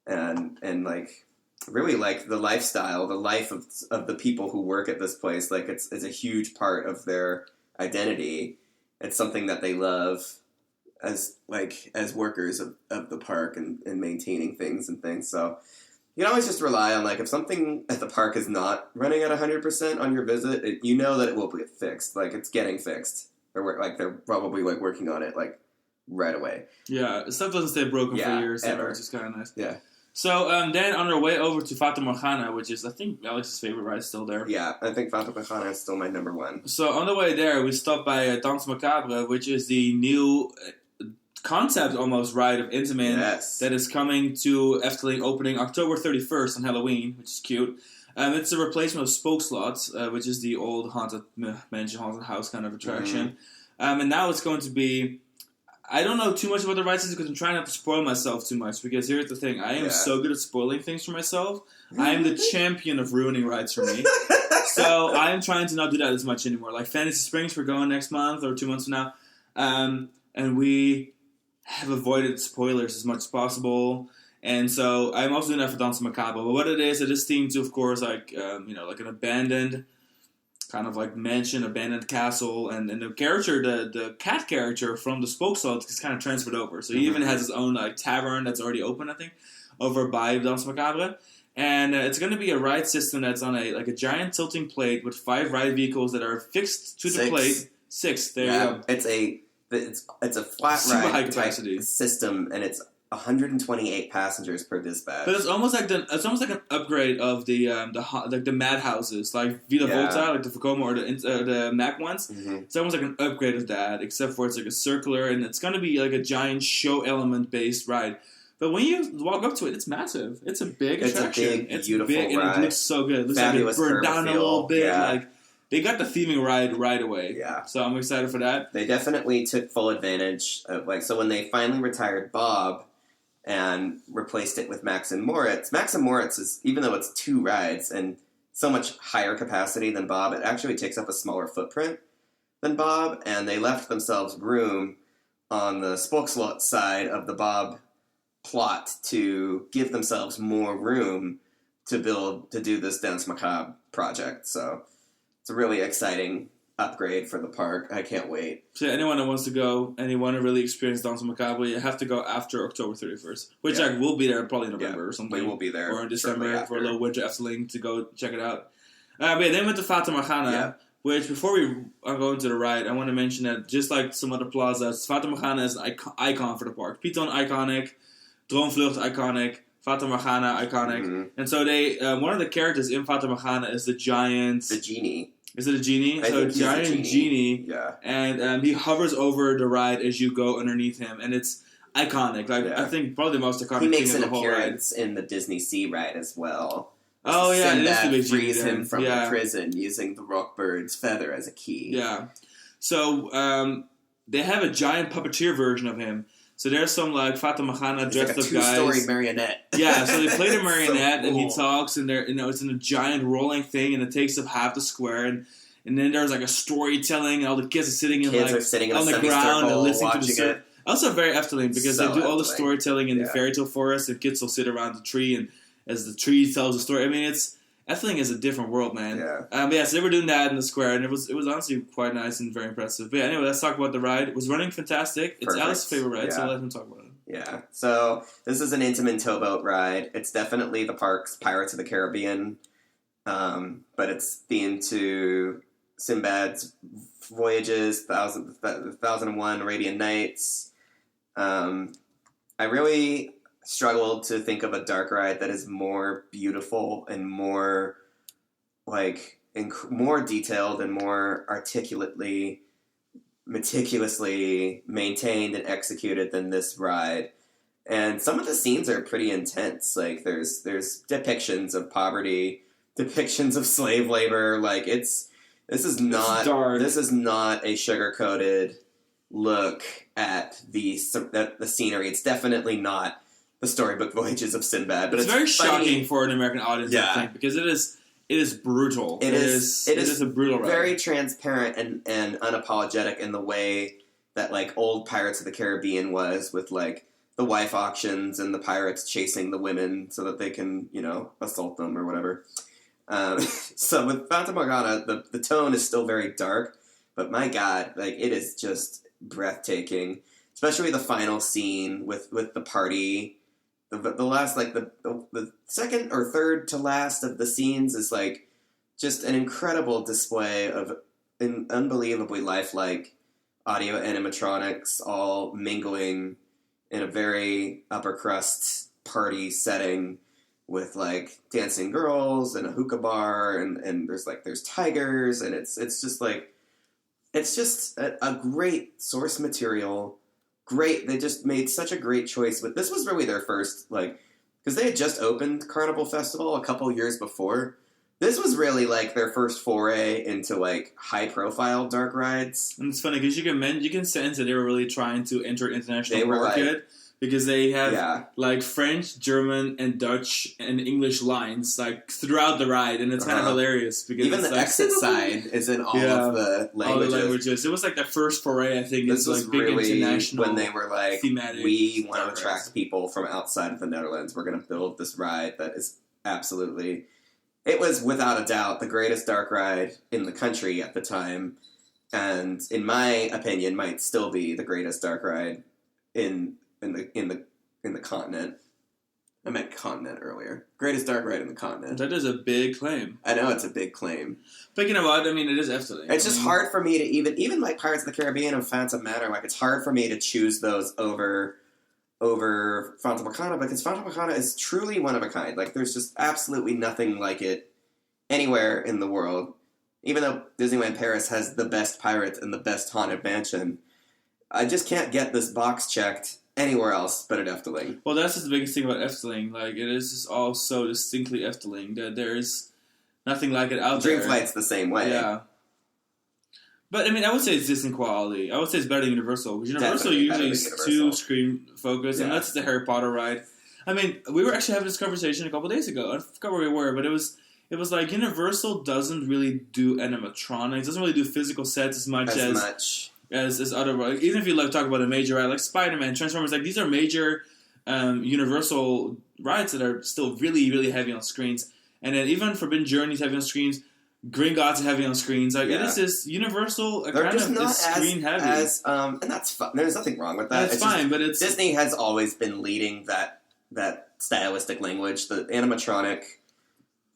Speaker 2: and like really like the lifestyle, the life of the people who work at this place. Like it's a huge part of their identity. It's something that they love as workers of the park and maintaining things and things. So You can always just rely on, like, if something at the park is not running at 100% on your visit, you know that it will get fixed. Like, it's getting fixed. They're probably, like, working on it, like, right away.
Speaker 1: Yeah, stuff doesn't stay broken for years,
Speaker 2: ever.
Speaker 1: which is kind of nice.
Speaker 2: Yeah.
Speaker 1: So then on our way over to Fata Morgana, which is, I think, Alex's favorite ride, still there.
Speaker 2: Yeah, I think Fata Morgana is still my number one.
Speaker 1: So on the way there, we stopped by Danse Macabre, which is the new concept almost ride of Intamin that is coming to Efteling, opening October 31st on Halloween, which is cute. It's a replacement of Spook Slots, which is the old haunted mansion, haunted house kind of attraction. And now it's going to be... I don't know too much about the ride system because I'm trying not to spoil myself too much, because here's the thing. I am so good at spoiling things for myself. I am the champion of ruining rides for me. So I am trying to not do that as much anymore. Like Fantasy Springs, we're going next month or 2 months from now. And we have avoided spoilers as much as possible. And so I'm also doing that for Danse Macabre. But what it is themed to, of course, like, like an abandoned... kind of like mansion, abandoned castle, and the character, the cat character from the Spook Slot is kind of transferred over. So he even has his own like tavern that's already open, I think, over by Danse Macabre. And it's going to be a ride system that's on a giant tilting plate with 5 ride vehicles that are fixed to the plate. 6. There you go.
Speaker 2: It's a flat
Speaker 1: super
Speaker 2: ride
Speaker 1: high capacity
Speaker 2: system, and it's 128 passengers per dispatch.
Speaker 1: But it's almost like an upgrade of the madhouses, like Villa Volta, like the Vekoma or the Mac ones. It's almost like an upgrade of that, except for it's like a circular, and it's going to be like a giant show element based ride. But when you walk up to it, it's massive. It's a big attraction.
Speaker 2: It's beautiful
Speaker 1: big,
Speaker 2: ride.
Speaker 1: and it looks so good. It looks
Speaker 2: Fabulous
Speaker 1: like it burned down a little bit.
Speaker 2: Yeah.
Speaker 1: Like they got the theming right away.
Speaker 2: Yeah.
Speaker 1: So I'm excited for that.
Speaker 2: They definitely took full advantage of so when they finally retired Bob and replaced it with Max and Moritz. Max and Moritz is, even though it's 2 rides and so much higher capacity than Bob, it actually takes up a smaller footprint than Bob, and they left themselves room on the Spook Slot side of the Bob plot to give themselves more room to do this Danse Macabre project. So it's a really exciting upgrade for the park. I can't wait.
Speaker 1: So anyone that wants to go and you want to really experience Danse Macabre, you have to go after October 31st, which we'll be there probably in November or something.
Speaker 2: We will be there.
Speaker 1: Or in December for a little winter Efteling to go check it out. But then we went to Fata Morgana, which before we go into the ride, I want to mention that just like some other plazas, Fata Morgana is an icon for the park. Python iconic, Droomvlucht iconic, Fata Morgana iconic. And so they one of the characters in Fata Morgana is the
Speaker 2: genie.
Speaker 1: Is it a genie?
Speaker 2: I think
Speaker 1: a giant genie.
Speaker 2: Yeah.
Speaker 1: And he hovers over the ride as you go underneath him. And it's iconic. Like I think probably the most iconic thing in the whole ride.
Speaker 2: He makes an appearance in the Disney Sea ride as well.
Speaker 1: Oh, yeah.
Speaker 2: Sinbad frees him from the prison using the Rockbird's feather as a key.
Speaker 1: Yeah. So they have a giant puppeteer version of him. So there's some like Fata Morgana dressed up guys.
Speaker 2: It's like a 2-story marionette.
Speaker 1: Yeah, so they play the marionette
Speaker 2: so
Speaker 1: and
Speaker 2: cool.
Speaker 1: he talks and it's in a giant rolling thing and it takes up half the square and then there's like a storytelling and all the kids are sitting on the ground and listening to the story. Also very Efteling because they do all the storytelling in the fairy tale forest and kids will sit around the tree and as the tree tells the story. I mean, Efteling is a different world, man.
Speaker 2: Yeah.
Speaker 1: So they were doing that in the square, and it was honestly quite nice and very impressive. But anyway, let's talk about the ride. It was running fantastic. It's Alice's favorite ride, so let him talk about it.
Speaker 2: Yeah. So this is an Intamin towboat ride. It's definitely the park's Pirates of the Caribbean, but it's themed to Sinbad's voyages, 1001 Arabian Nights. I really struggled to think of a dark ride that is more beautiful and more more detailed and more meticulously maintained and executed than this ride. And some of the scenes are pretty intense. Like there's depictions of poverty, depictions of slave labor. Like this is not a sugar-coated look at the scenery. It's definitely not the storybook voyages of Sinbad, but it's
Speaker 1: very
Speaker 2: funny.
Speaker 1: shocking for an American audience, I think, because it is brutal. It is a brutal ride.
Speaker 2: Very transparent and unapologetic in the way that like old Pirates of the Caribbean was, with like the wife auctions and the pirates chasing the women so that they can, assault them or whatever. So with Fata Morgana, the tone is still very dark, but my God, like it is just breathtaking. Especially the final scene with the party the last, like, the second or third to last of the scenes is, like, just an incredible display of an unbelievably lifelike audio animatronics all mingling in a very upper crust party setting with, like, dancing girls and a hookah bar and there's tigers, and it's just like, it's just a great source material. Great, they just made such a great choice. But this was really their first, like, because they had just opened Carnival Festival a couple years before. This was really, like, their first foray into, like, high-profile dark rides.
Speaker 1: And it's funny because you can sense that they were really trying to enter international market,
Speaker 2: like,
Speaker 1: because they have like French, German, and Dutch and English lines like throughout the ride, and it's kind of hilarious because
Speaker 2: even the exit sign is in all of the languages.
Speaker 1: All the languages. It was like the first foray, I think.
Speaker 2: This was
Speaker 1: like big
Speaker 2: really
Speaker 1: international
Speaker 2: when they were like,
Speaker 1: thematic
Speaker 2: we want to attract people from outside of the Netherlands. We're going to build this ride that is absolutely. It was without a doubt the greatest dark ride in the country at the time, and in my opinion, might still be the greatest dark ride in the continent. I meant continent earlier. Greatest dark ride in the continent.
Speaker 1: That is a big claim.
Speaker 2: I know it's a big claim.
Speaker 1: But you know what? I mean, it is Efteling.
Speaker 2: It's just hard for me to even like Pirates of the Caribbean and Phantom Manor. Like, it's hard for me to choose those over Fata Morgana, because Fata Morgana is truly one of a kind. Like, there's just absolutely nothing like it anywhere in the world. Even though Disneyland Paris has the best pirate and the best haunted mansion, I just can't get this box checked anywhere else but at Efteling.
Speaker 1: Well, that's just the biggest thing about Efteling. Like, it is just all so distinctly Efteling that there is nothing like it out there.
Speaker 2: Dream Flight's the same way.
Speaker 1: Yeah. But, I mean, I would say it's decent quality. I would say it's better than Universal, because Universal usually is too screen-focused, and that's the Harry Potter ride. I mean, we were actually having this conversation a couple days ago. I forgot where we were, but it was like Universal doesn't really do animatronics, doesn't really do physical sets as much as other rides. Even if you talk about a major ride like Spider-Man, Transformers, like these are major Universal rides that are still really, really heavy on screens. And then even Forbidden Journey's heavy on screens, Gringotts are heavy on screens. Like, it is this Universal
Speaker 2: They're just not
Speaker 1: screen heavy.
Speaker 2: And that's fun. There's nothing wrong with that.
Speaker 1: It's fine, but it's...
Speaker 2: Disney has always been leading that stylistic language. The animatronic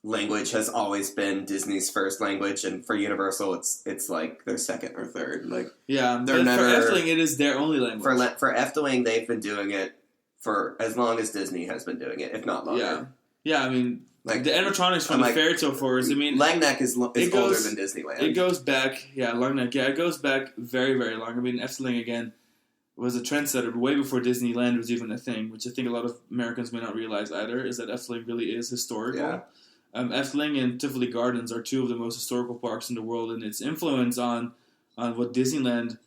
Speaker 2: language has always been Disney's first language, and for Universal, it's like their second or third. Like,
Speaker 1: they're never, for Efteling, it is their only language.
Speaker 2: For Efteling, they've been doing it for as long as Disney has been doing it, if not longer.
Speaker 1: Yeah. I mean, like the animatronics from the Fairy Tale Forest. I mean,
Speaker 2: Langneck is older than Disneyland.
Speaker 1: It goes back, Langneck. Yeah, it goes back very, very long. I mean, Efteling again was a trendsetter way before Disneyland was even a thing, which I think a lot of Americans may not realize either. Is that Efteling really is historical.
Speaker 2: Yeah.
Speaker 1: Efteling and Tivoli Gardens are two of the most historical parks in the world, and its influence on what Disneyland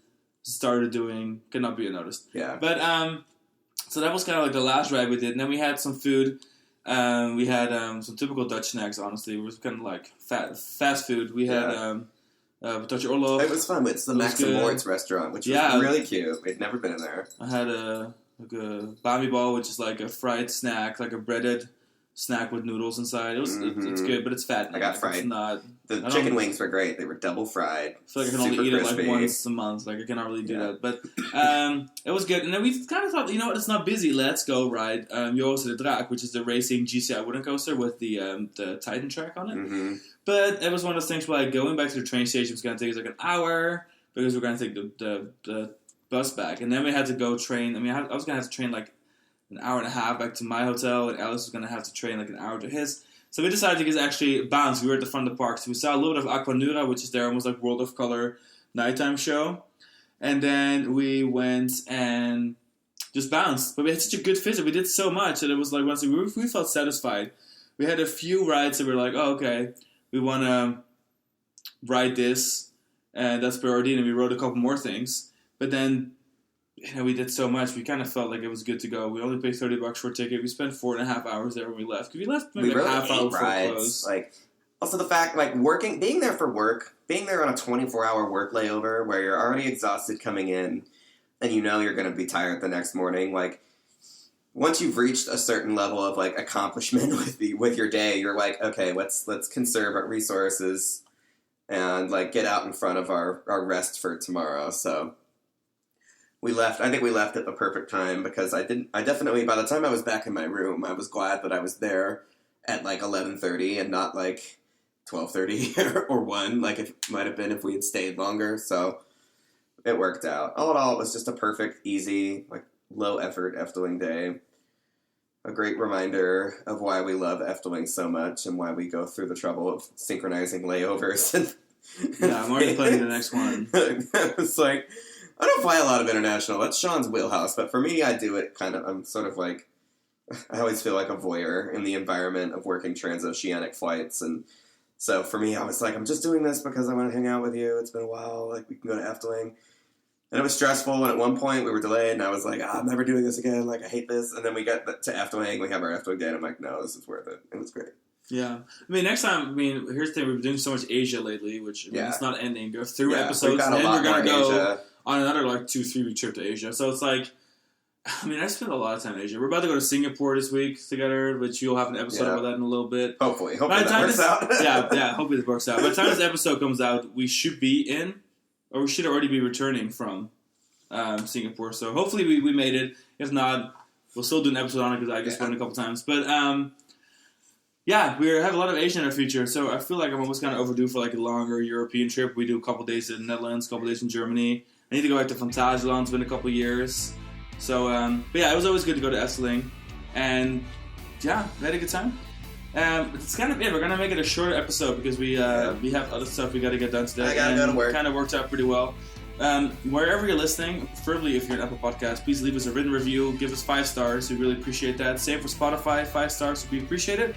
Speaker 1: started doing cannot be unnoticed.
Speaker 2: Yeah.
Speaker 1: But so that was kind of like the last ride we did, and then we had some food. We had some typical Dutch snacks. Honestly, it was kind of like fast food. We had Dutch Orlof.
Speaker 2: It was fun. It's the Max and Moritz restaurant, which was really cute. We'd never been in there.
Speaker 1: I had a bami ball, which is like a fried snack, like a breaded snack with noodles inside. It's good, but it's fat.
Speaker 2: I got fried.
Speaker 1: It's not.
Speaker 2: The chicken wings were great. They were double fried.
Speaker 1: I feel like I can only eat it like once a month. Like, I cannot really do that. But it was good. And then we kind of thought, you know what, it's not busy. Let's go ride Joris de Draak, which is the racing GCI wooden coaster with the Titan track on it.
Speaker 2: Mm-hmm.
Speaker 1: But it was one of those things where, like, going back to the train station was going to take us like an hour because we're going to take the bus back. And then we had to go train. I mean, I was going to have to train like an hour and a half back to my hotel, and Alice was going to have to train like an hour to his. So we decided to just actually bounce. We were at the front of the park. So we saw a little bit of Aquanura, which is their almost like World of Color nighttime show. And then we went and just bounced. But we had such a good visit. We did so much that it was like, once we felt satisfied. We had a few rides that were like, oh, okay, we want to ride this, and that's priority. And we rode a couple more things. But then, we did so much, we kind of felt like it was good to go. We only paid $30 for a ticket. We spent 4.5 hours there when we left. Because we left maybe a half hour before it closed.
Speaker 2: Like, also the fact, like, being there for work, being there on a 24-hour work layover where you're already exhausted coming in, and you know you're going to be tired the next morning, like, once you've reached a certain level of, like, accomplishment with your day, you're like, okay, let's conserve our resources and, like, get out in front of our rest for tomorrow. So we left. I think we left at the perfect time because I definitely, by the time I was back in my room, I was glad that I was there at like 11:30 and not like 12:30 or 1, like it might have been if we had stayed longer. So it worked out. All in all, it was just a perfect, easy, like low effort Efteling day. A great reminder of why we love Efteling so much and why we go through the trouble of synchronizing layovers.
Speaker 1: I'm already planning the next one.
Speaker 2: It's like, I don't fly a lot of international. That's Sean's wheelhouse. But for me, I do it kind of, I'm sort of like, I always feel like a voyeur in the environment of working transoceanic flights. And so for me, I was like, I'm just doing this because I want to hang out with you. It's been a while. Like, we can go to Efteling. And it was stressful, and at one point we were delayed, and I was like, I'm never doing this again, like, I hate this. And then we get to Efteling, we have our Efteling day, and I'm like, no, this is worth it. It was great.
Speaker 1: Yeah. I mean, next time, here's the thing, we've been doing so much Asia lately, which, it's not ending. Go through episodes, and then we're going to go on another, like, 2-3 week trip to Asia. So it's like, I spent a lot of time in Asia. We're about to go to Singapore this week together, which you'll have an episode about that in a little bit.
Speaker 2: Hopefully that works out.
Speaker 1: Hopefully this works out. By the time this episode comes out, we should be in, or we should already be returning from Singapore. So hopefully we made it. If not, we'll still do an episode on it because I just went a couple times. But we have a lot of Asia in our future. So I feel like I'm almost kind of overdue for like a longer European trip. We do a couple days in the Netherlands, a couple days in Germany. I need to go back to Phantasialand. It's been a couple years. So it was always good to go to Efteling. And we had a good time. It's kind of it. We're gonna make it a shorter episode because we have other stuff we got to get done today.
Speaker 2: I gotta go to work.
Speaker 1: Kind of worked out pretty well. Wherever you're listening, preferably if you're an Apple Podcast, please leave us a written review. Give us 5 stars. We really appreciate that. Same for Spotify, 5 stars. We appreciate it.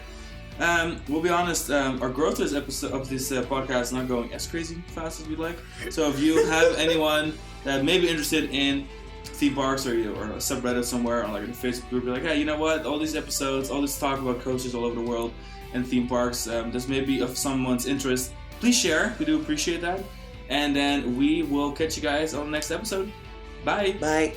Speaker 1: We'll be honest. Our growth of this podcast is not going as crazy fast as we'd like. So if you have anyone that may be interested in theme parks or a subreddit somewhere or like in a Facebook group, you're like, hey, you know what? All these episodes, all this talk about coaches all over the world and theme parks, this may be of someone's interest. Please share. We do appreciate that. And then we will catch you guys on the next episode. Bye.
Speaker 2: Bye.